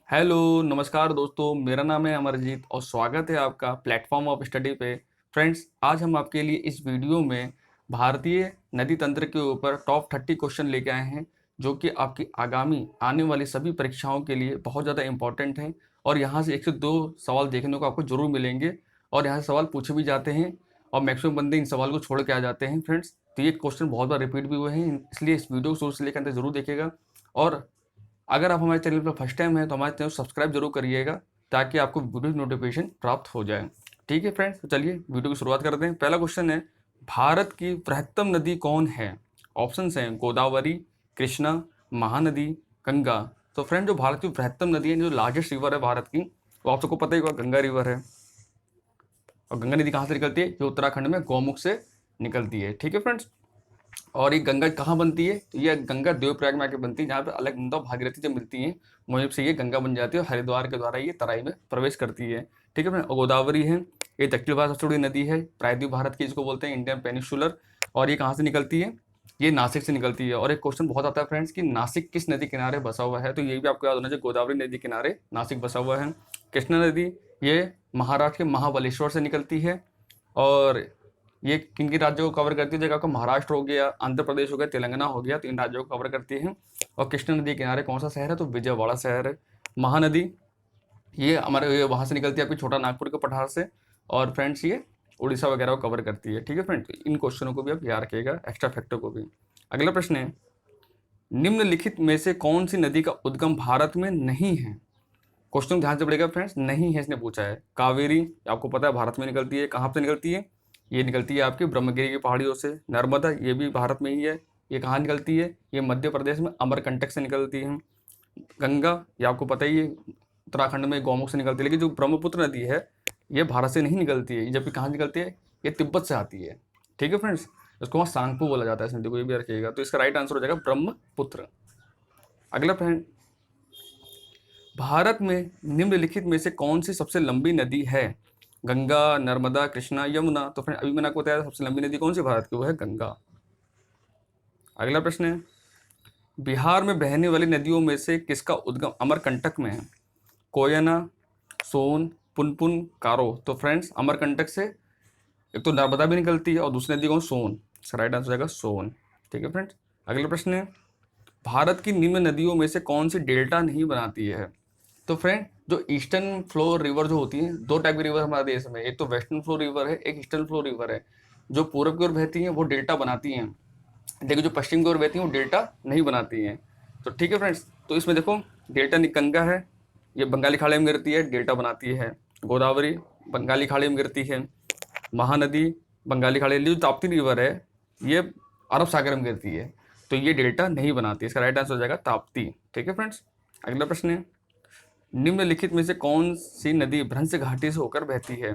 Hello नमस्कार दोस्तों, मेरा नाम है अमरजीत और स्वागत है आपका प्लेटफॉर्म ऑफ स्टडी पे। फ्रेंड्स, आज हम आपके लिए इस वीडियो में भारतीय नदी तंत्र के ऊपर टॉप 30 क्वेश्चन लेके आए हैं, जो कि आपकी आगामी आने वाली सभी परीक्षाओं के लिए बहुत ज़्यादा इंपॉर्टेंट हैं। और यहाँ से 1 से 2 सवाल देखने को आपको ज़रूर मिलेंगे और यहाँ से सवाल पूछे भी जाते हैं और मैक्सिमम बंदे इन सवाल को छोड़ के आ जाते हैं। फ्रेंड्स, तो ये क्वेश्चन बहुत बार रिपीट भी हुए हैं, इसलिए इस वीडियो को शुरू से लेकर अंत तक जरूर देखिएगा। और अगर आप हमारे चैनल पर फर्स्ट टाइम है तो हमारे चैनल को सब्सक्राइब जरूर करिएगा, ताकि आपको वीडियो नोटिफिकेशन प्राप्त हो जाए। ठीक है फ्रेंड्स, तो चलिए वीडियो की शुरुआत करते हैं। पहला क्वेश्चन है, भारत की बृहत्तम नदी कौन है? ऑप्शंस हैं गोदावरी, कृष्णा, महानदी, गंगा। तो फ्रेंड, जो भारत की बृहत्तम नदी है, जो लार्जेस्ट रिवर है भारत की, वो आप सबको पता ही होगा, गंगा रिवर है। और गंगा नदी कहाँ से निकलती है? जो उत्तराखंड में गौमुख से निकलती है। ठीक है फ्रेंड्स, और ये गंगा कहाँ बनती है? तो ये गंगा देवप्रयाग में आके बनती है, जहाँ पे अलकनंदा और भागीरथी जब मिलती हैं, वहीं से ये गंगा बन जाती है और हरिद्वार के द्वारा ये तराई में प्रवेश करती है। ठीक है फ्रेंड, और गोदावरी है, ये दक्षिण भारत सबसे बड़ी नदी है, प्रायद्वीप भारत की, इसको बोलते हैं इंडियन पेनिसुलर। और ये कहाँ से निकलती है? ये नासिक से निकलती है। और एक क्वेश्चन बहुत आता है फ्रेंड्स कि नासिक किस नदी किनारे बसा हुआ है? तो ये भी आपको याद होना चाहिए, गोदावरी नदी किनारे नासिक बसा हुआ है। कृष्णा नदी ये महाराष्ट्र के महाबलेश्वर से निकलती है। और ये किन किन राज्यों को कवर करती है? जगह आपका महाराष्ट्र हो गया, आंध्र प्रदेश हो गया, तेलंगाना हो गया, तो इन राज्यों को कवर करती है। और कृष्णा नदी के किनारे कौन सा शहर है? तो विजयवाड़ा शहर है। महानदी ये हमारे वहाँ से निकलती है, आपकी छोटा नागपुर के पठार से। और फ्रेंड्स, ये उड़ीसा वगैरह को कवर करती है। ठीक है फ्रेंड्स, इन क्वेश्चनों को भी आप याद रखिएगा, एक्स्ट्रा फैक्टर को भी। अगला प्रश्न है, निम्नलिखित में से कौन सी नदी का उद्गम भारत में नहीं है? क्वेश्चन ध्यान से पड़ेगा फ्रेंड्स, नहीं है इसने पूछा है। कावेरी आपको पता है भारत में निकलती है, कहाँ से निकलती है? ये निकलती है आपकी ब्रह्मगिरी की पहाड़ियों से। नर्मदा ये भी भारत में ही है, ये कहाँ निकलती है? ये मध्य प्रदेश में अमरकंटक से निकलती है। गंगा ये आपको पता ही है, उत्तराखंड में गौमुख से निकलती है। लेकिन जो ब्रह्मपुत्र नदी है, ये भारत से नहीं निकलती है, जबकि कहाँ निकलती है? ये तिब्बत से आती है। ठीक है फ्रेंड्स, इसको वहाँ सांगपू बोला जाता है इस नदी को, ये भी रखिएगा। तो इसका राइट आंसर हो जाएगा ब्रह्मपुत्र। अगला फ्रेंड, भारत में निम्नलिखित में से कौन सी सबसे लंबी नदी है? गंगा, नर्मदा, कृष्णा, यमुना। तो फ्रेंड, अभी मैंने आपको बताया सबसे लंबी नदी कौन सी भारत की, वो है गंगा। अगला प्रश्न है, बिहार में बहने वाली नदियों में से किसका उद्गम अमरकंटक में है? कोयना, सोन, पुनपुन, कारो। तो फ्रेंड्स, अमरकंटक से एक तो नर्मदा भी निकलती है और दूसरी नदी कौन? सोन। इसका राइट आंसर हो जाएगा सोन। ठीक है फ्रेंड्स, अगला प्रश्न है, भारत की निम्न नदियों में से कौन सी डेल्टा नहीं बनाती है? तो फ्रेंड, जो ईस्टर्न फ्लो रिवर जो होती हैं, दो टाइप की रिवर हमारे देश में, एक तो वेस्टर्न फ्लो रिवर है, एक ईस्टर्न फ्लो रिवर है। जो पूरब की ओर बहती हैं वो डेल्टा बनाती हैं, लेकिन जो पश्चिम की ओर बहती हैं वो डेल्टा नहीं बनाती हैं। तो ठीक है फ्रेंड्स, तो इसमें देखो, डेल्टा गंगा है, ये बंगाली खाड़ी में गिरती है, डेल्टा बनाती है। गोदावरी बंगाली खाड़ी में गिरती है। महानदी बंगाली खाड़ी, जो ताप्ती रिवर है, ये अरब सागर में गिरती है, तो ये डेल्टा नहीं बनाती। इसका राइट आंसर हो जाएगा ताप्ती। ठीक है फ्रेंड्स, अगला प्रश्न है, निम्नलिखित में से कौन सी नदी भ्रंश घाटी से होकर बहती है?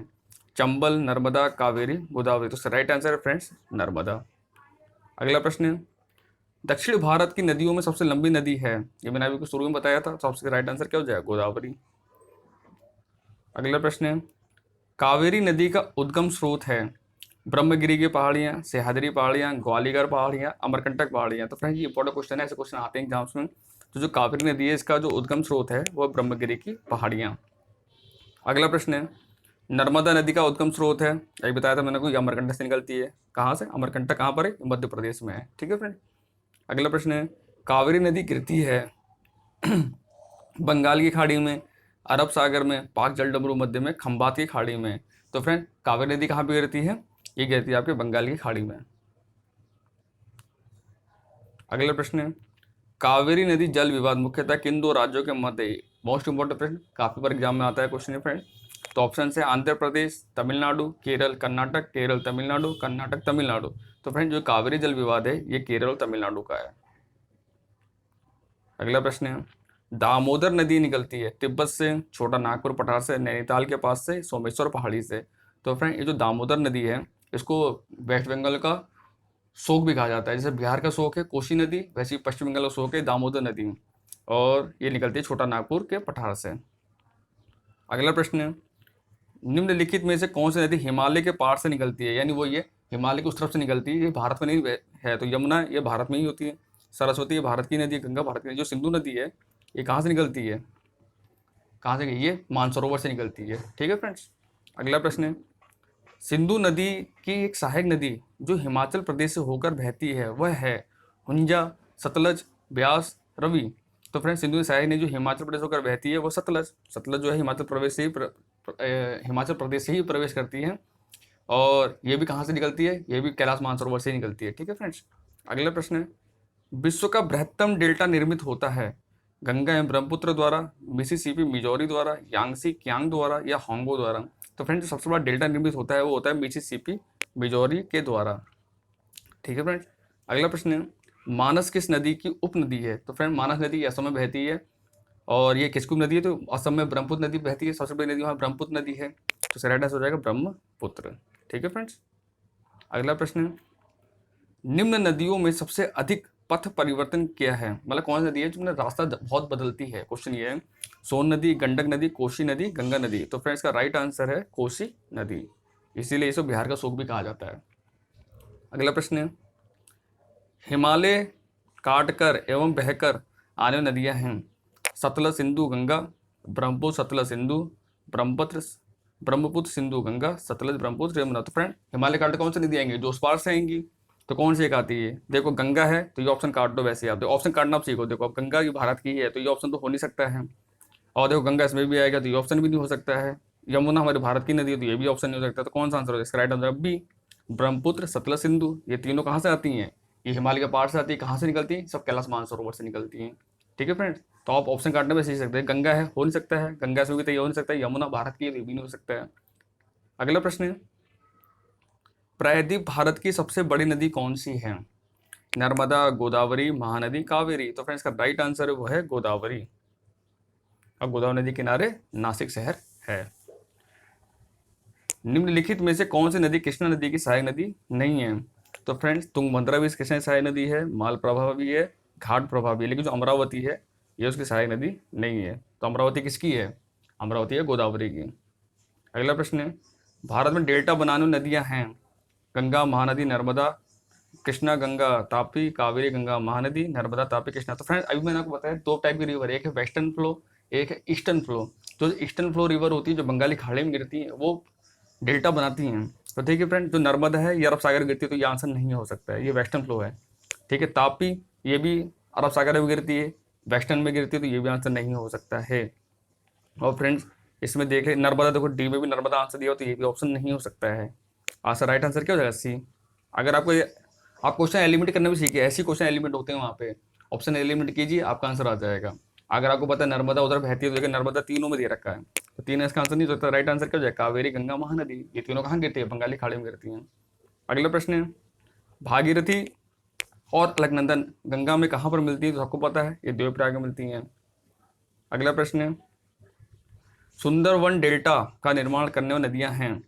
चंबल, नर्मदा, कावेरी, गोदावरी। तो राइट आंसर है फ्रेंड्स नर्मदा। अगला प्रश्न है, दक्षिण भारत की नदियों में सबसे लंबी नदी है? ये मैंने अभी शुरू में बताया था, सबसे राइट आंसर क्या हो जाएगा? गोदावरी। अगला प्रश्न है, कावेरी नदी का उद्गम स्रोत है? ब्रह्मगिरी की पहाड़ियाँ, सह्याद्री पहाड़ियाँ, ग्वालियर पहाड़ियाँ, अमरकंटक पहाड़ियाँ। तो फ्रेंड्स, ये इंपॉर्टेंट क्वेश्चन है, ऐसे क्वेश्चन आते हैं एग्जाम्स में। तो जो कावेरी नदी है, इसका जो उद्गम स्रोत है वो ब्रह्मगिरी की पहाड़ियाँ। अगला प्रश्न है, नर्मदा नदी का उद्गम स्रोत है, यही बताया था मैंने को, ये अमरकंटक से निकलती है। कहाँ से? अमरकंटक कहाँ पर है? मध्य प्रदेश में है। ठीक है फ्रेंड, अगला प्रश्न है, कावेरी नदी गिरती है बंगाल की खाड़ी में, अरब सागर में, पाक जलडमरू मध्य में, खंबात की खाड़ी में। तो फ्रेंड, कावेरी नदी कहाँ पे गिरती है? ये गिरती है आपके बंगाल की खाड़ी में। अगला प्रश्न है, कावेरी नदी जल विवाद मुख्यतः किन दो राज्यों के मध्य है? मोस्ट इंपॉर्टेंट प्रश्न, काफी बार एग्जाम में आता है क्वेश्चन है फ्रेंड। तो ऑप्शन है आंध्र प्रदेश, तमिलनाडु, केरल, कर्नाटक, केरल, तमिलनाडु, कर्नाटक, तमिलनाडु। तो फ्रेंड, जो कावेरी जल विवाद है, ये केरल और तमिलनाडु का है। अगला प्रश्न है, दामोदर नदी निकलती है तिब्बत से, छोटा नागपुर पठार से, नैनीताल के पास से, सोमेश्वर पहाड़ी से। तो फ्रेंड, ये जो दामोदर नदी है, इसको वेस्ट बंगाल का शोक भी कहा जाता है। जैसे बिहार का शोक है कोसी नदी, वैसे ही पश्चिम बंगाल का शोक है दामोदर नदी, और ये निकलती है छोटा नागपुर के पठार से। अगला प्रश्न है, निम्नलिखित में से कौन सी नदी हिमालय के पार से निकलती है? यानी वो ये हिमालय की उस तरफ से निकलती है, ये भारत में नहीं है। तो यमुना ये भारत में ही होती है, सरस्वती ये भारत की नदी है, गंगा भारत की नदी, जो सिंधु नदी है ये कहाँ से निकलती है? कहाँ से, ये मानसरोवर से निकलती है। ठीक है फ्रेंड्स। अगला प्रश्न है, सिंधु नदी की एक सहायक नदी जो हिमाचल प्रदेश से होकर बहती है वह है हुंजा, सतलज, ब्यास, रवि। तो फ्रेंड्स सिंधु की सहायक नदी जो हिमाचल प्रदेश होकर बहती है वो सतलज। सतलज जो है हिमाचल प्रदेश से ही प्रवेश करती है, और ये भी कहाँ से निकलती है, ये भी कैलाश मानसरोवर से ही निकलती है। ठीक है फ्रेंड्स। अगला प्रश्न है, विश्व का बृहत्तम डेल्टा निर्मित होता है गंगा एवं ब्रह्मपुत्र द्वारा, मिसिसिपी मिजोरी द्वारा, यांगसी कियांग द्वारा या होंगो द्वारा। तो फ्रेंड्स सबसे बड़ा डेल्टा निर्मित होता है वो होता है मिसिसिपी मिजोरी के द्वारा। ठीक है फ्रेंड्स। अगला प्रश्न है, मानस किस नदी की उपनदी है। तो फ्रेंड मानस नदी असम में बहती है, और ये किसकी नदी है, तो असम में ब्रह्मपुत्र नदी बहती है, सबसे बड़ी नदी वहाँ ब्रह्मपुत्र नदी है, तो इसका राइट आंसर हो जाएगा ब्रह्मपुत्र। ठीक है फ्रेंड्स। अगला प्रश्न है, निम्न नदियों में सबसे अधिक पथ परिवर्तन क्या है, मतलब कौन सी नदी है जो रास्ता बहुत बदलती है। क्वेश्चन ये है, सोन नदी, गंडक नदी, कोसी नदी, गंगा नदी। तो फ्रेंड्स का राइट आंसर है कोसी नदी, इसीलिए इसे बिहार का शोक भी कहा जाता है। अगला प्रश्न है, हिमालय काटकर एवं बहकर आने वाली नदियां हैं सतलज, सिंधु, गंगा, ब्रह्मपुत्र, सतलज, सिंधु, ब्रह्मपुत्र, सिंधु, गंगा, सतलज, ब्रह्मपुत्र, यमुना। तो फ्रेंड हिमालय काट कौन सी नदी आएंगी, जो उस पार से आएंगी, तो कौन सी एक आती है, देखो गंगा है तो ये ऑप्शन काट दो, वैसे आप ऑप्शन काटना आप सीखो। देखो अब गंगा ये भारत की है तो ये ऑप्शन तो हो नहीं सकता है, और देखो गंगा इसमें भी आएगा तो ये ऑप्शन भी नहीं हो सकता है। यमुना हमारे भारत की नदी है तो ये भी ऑप्शन नहीं हो सकता, तो कौन सा आंसर हो, इसका right answer B, Brahmaputra, Sutlej, Sindhu. ये तीनों कहाँ से आती हैं, ये हिमालय के पहाड़ से आती है, कहाँ से निकलती है, सब कैलाश मानसरोवर से निकलती हैं। ठीक है फ्रेंड्स। तो आप ऑप्शन काटने में सीख सकते हैं, गंगा है हो नहीं सकता है, गंगा से होगी तो ये हो नहीं सकता है, यमुना भारत की है तो ये भी नहीं हो सकता है। अगला प्रश्न है, प्रायद्वीप भारत की सबसे बड़ी नदी कौन सी है, नर्मदा, गोदावरी, महानदी, कावेरी। तो फ्रेंड्स का राइट आंसर है वो है गोदावरी, और गोदावरी नदी किनारे नासिक शहर है। निम्नलिखित में से कौन सी नदी कृष्णा नदी की सहायक नदी नहीं है। तो फ्रेंड्स तुंगभद्रा भी कृष्णा की सहायक नदी है, मालप्रभा भी है, घाट प्रभा भी है, लेकिन जो अमरावती है ये उसकी सहायक नदी नहीं है। तो अमरावती किसकी है, अमरावती है गोदावरी की। अगला प्रश्न है, भारत में डेल्टा बनाने वाली नदियां हैं गंगा, महानदी, नर्मदा, कृष्णा, गंगा, तापी, कावेरी, गंगा, महानदी, नर्मदा, तापी, कृष्णा। तो फ्रेंड्स अभी मैंने आपको बताया दो टाइप की रिवर है, एक है वेस्टर्न फ्लो, एक है ईस्टर्न फ्लो। जो ईस्टर्न फ्लो रिवर होती है जो बंगाली खाड़ी में गिरती है वो डेल्टा बनाती हैं। तो ठीक है फ्रेंड, जो नर्मदा है ये अरब सागर गिरती है तो ये आंसर नहीं हो सकता है, ये वेस्टर्न फ्लो है। ठीक है, तापी ये भी अरब सागर में गिरती है, वेस्टर्न में गिरती है, तो ये भी आंसर नहीं हो सकता है। और फ्रेंड्स इसमें देख ले नर्मदा, देखो डी में भी नर्मदा आंसर दिया हो तो ये भी ऑप्शन नहीं हो सकता है। आंसर राइट आंसर क्या हो जाएगा, सी। अगर आपको आप क्वेश्चन एलिमिनेट करना भी सीखिए, ऐसे क्वेश्चन एलिमिनेट होते हैं वहाँ पे, ऑप्शन एलिमिनेट कीजिए आपका आंसर आ जाएगा। अगर आपको पता है नर्मदा उधर बहती है तो लेकिन नर्मदा तीनों में दे रखा है, तो तीन इसका आंसर नहीं हो सकता। राइट आंसर क्या हो जाएगा, कावेरी, गंगा, महानदी। ये तीनों कहाँ गिरती है, बंगाली खाड़ी में गिरती हैं। अगला प्रश्न है, भागीरथी और अलकनंदन गंगा में कहाँ पर मिलती है, तो सबको पता है ये देवप्रयाग में मिलती हैं। अगला प्रश्न है, सुंदरवन डेल्टा का निर्माण करने वाली नदियां हैं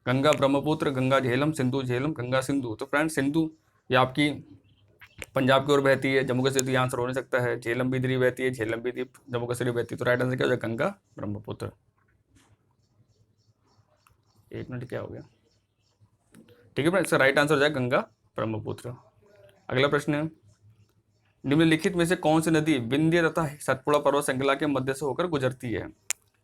गंगा, ब्रह्मपुत्र, गंगा झेलम, सिंधु झेलम, गंगा सिंधु। तो फ्रेंड सिंधु ये आपकी पंजाब की ओर बहती है, जम्मू कश्मीर, तो ये आंसर हो नहीं सकता है। झेलम भी इधर ही बहती है, झेलम भी जम्मू कश्मीर बहती है, तो राइट आंसर क्या हो जाएगा, गंगा, ब्रह्मपुत्र। एक मिनट क्या हो गया, ठीक है फ्रेंड, इसका राइट आंसर हो जाएगा गंगा, ब्रह्मपुत्र। अगला प्रश्न है, निम्नलिखित में से कौन सी नदी विंध्य तथा सतपुड़ा पर्वत श्रृंखला के मध्य से होकर गुजरती है,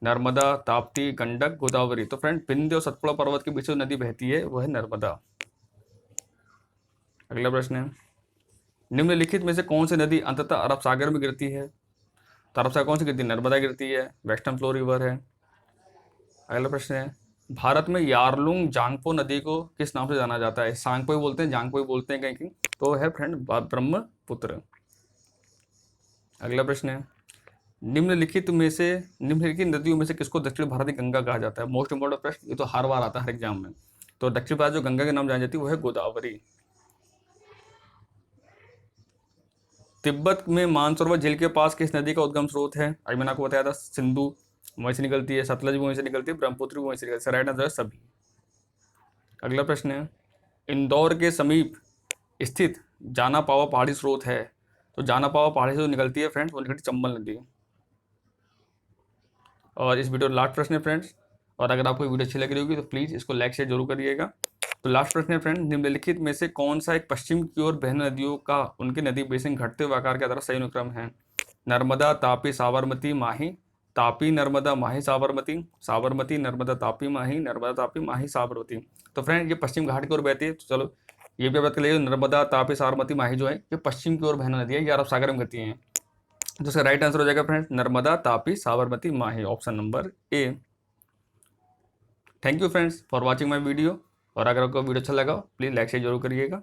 नर्मदा, ताप्ती, गंडक, गोदावरी। तो फ्रेंड विंध्य और सतपुड़ा पर्वत के बीच जो नदी बहती है वह है नर्मदा। अगला प्रश्न है, निम्नलिखित में से कौन सी नदी अंततः अरब सागर में गिरती है, तो अरब सागर कौन सी गिरती है, नर्मदा गिरती है, वेस्टर्न फ्लो रिवर है। अगला प्रश्न है, भारत में यारलुंग जांगपो नदी को किस नाम से जाना जाता है, सांगपो बोलते हैं, जांगपो बोलते हैं कहीं, तो है फ्रेंड ब्रह्मपुत्र। अगला प्रश्न है, निम्नलिखित नदियों में से किसको दक्षिण भारत की गंगा कहा जाता है। मोस्ट इंपॉर्टेंट प्रश्न, ये तो हर बार आता है हर एग्जाम में। तो दक्षिण भारत जो गंगा के नाम जानी जाती है वो है गोदावरी। तिब्बत में मानसरोवर झील के पास किस नदी का उद्गम स्रोत है, अभी मैंने आपको बताया था सिंधु वहीं से निकलती है, सतलज भी वहीं से निकलती है, ब्रह्मपुत्र भी वहीं से निकलती है, राइट आंसर है सभी। अगला प्रश्न है, इंदौर के समीप स्थित जाना पावा पहाड़ी स्रोत है, तो जाना पावा पहाड़ी से जो निकलती है फ्रेंड्स वो निकलती है चंबल नदी। और इस वीडियो लास्ट प्रश्न है फ्रेंड्स, और अगर आपको वीडियो अच्छी लग रही होगी तो प्लीज़ इसको लाइक शेयर जरूर करिएगा। तो लास्ट प्रश्न है फ्रेंड, निम्नलिखित में से कौन सा एक पश्चिम की ओर बहने नदियों का उनके नदी बेसिन घटते हुए आकार के द्वारा सही अनुक्रम है, नर्मदा, तापी, साबरमती, माही, तापी, नर्मदा, माही, साबरमती, साबरमती, नर्मदा, तापी, माही, नर्मदा, तापी, माही, साबरमती। तो फ्रेंड ये पश्चिम घाट की ओर बहती है, तो चलो ये भी बात कर लीजिए, नर्मदा, तापी, साबरमती, माही जो है ये पश्चिम की ओर बहने नदी है, ये अरब सागर में बहती हैं। तो इसका राइट आंसर हो जाएगा friend Narmada, Tapi, Sabarmati, Mahi, option number A. Thank you friends for watching my video, और अगर आपको वीडियो अच्छा लगा प्लीज़ लाइक शेयर जरूर करिएगा।